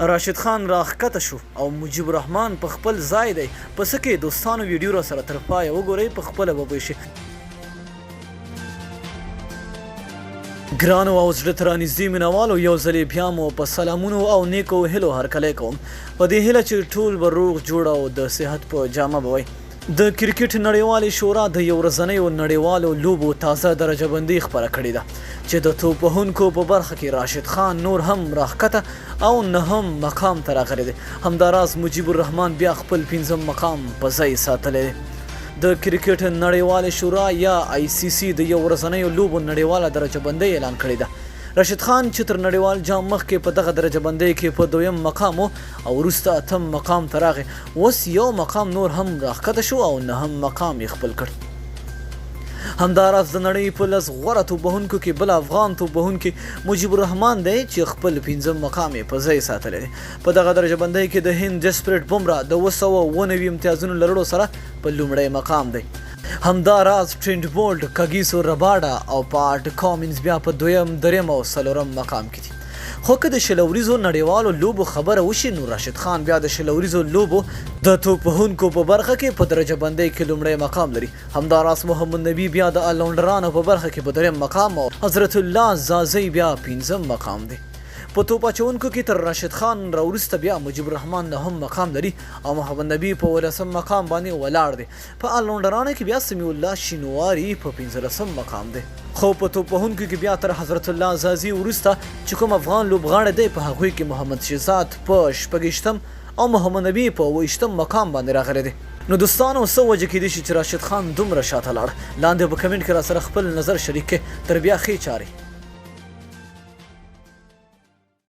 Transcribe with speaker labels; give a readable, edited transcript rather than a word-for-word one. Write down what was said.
Speaker 1: راشد خان راښکته شو او مجيب الرحمن په خپل ځای دی. پس کې دوستانو ویډیو را سره تر پایه وګورئ، په خپله به پوه شئ. ګرانو او زړه ته رانږدې مینوالو، یو ځلې بیا مو په سلامونو او نیکو هیلو هرکلی کوم، په دې هیله چې ټول به روغ جوړ او د صحت په جامه به وئ. د کرکټ نړیوالې شورا د یو ورځنیو نړیوالو لوبو تازه درجه بندي خپره کړې ده چې د توپ وهونکو په برخه کې راشد خان نور هم راښکته او نهم مقام ته راغلی دی. همداراز مجيب الرحمن بیا خپل 5م مقام په ځای ساتلی دی. د کرکټ نړیوالې شورا یا ICC د یو ورځنیو لوبو نړیواله درجه بندي اعلان کړې ده. راشد خان چې تر نړیوال جام مخکې په دغه درجه بندۍ کې په 2م مقام او وروسته 8م مقام ته راغی، اوس یو مقام نور هم راښکته شو او 9م مقام یې خپل کړ. همداراز د نړۍ په 10 غوره توپوهونکو کې بل افغان توپوهونکی مجيب الرحمن دی چې خپل 5م مقام یې په ځای ساتلی دی. په دغه درجه بندۍ کې د هند جسپریټ بومرا د 290 امتیازونو لرلو سره په لومړی مقام دی. همداراز ټرینټ بولټ، کاګیسو رباډا او پاټ کامنز بیا په 2م، 3م او 4م مقام کې دي. خو که د شلوریزو نړیوالو لوبو خبره وشي نو راشد خان بیا د شلوریزو لوبو د توپ وهونکو په برخه کې په درجه بندۍ کې لومړی مقام لري. همداراز محمد نبي بیا د آلراونډرانو په برخه کې په 3م مقام او حضرت الله زازی بیا 5م مقام دی. په توپ اچونکو کې تر راشد خان راوروسته بیا مجيب الرحمن 9م مقام لري او محمد نبي په 18م مقام باندې ولاړ دی. په آلراونډرانو کې بیا سمیع الله شینواري په 15م مقام دی. خو په توپ وهونکو کې بیا تر حضرت الله زازی وروسته چې کوم افغان لوبغاړی دی په هغوی کې محمد شهزاد په 26م او محمد نبي په 28م مقام باندې راغلی دی. نو دوستانو څه وجه کیدای شي چې راشد خان دومره شاته لاړ؟ لاندې په کمنټ کې را سره خپل نظر شریک کړئ. تر بیا ښې چارې.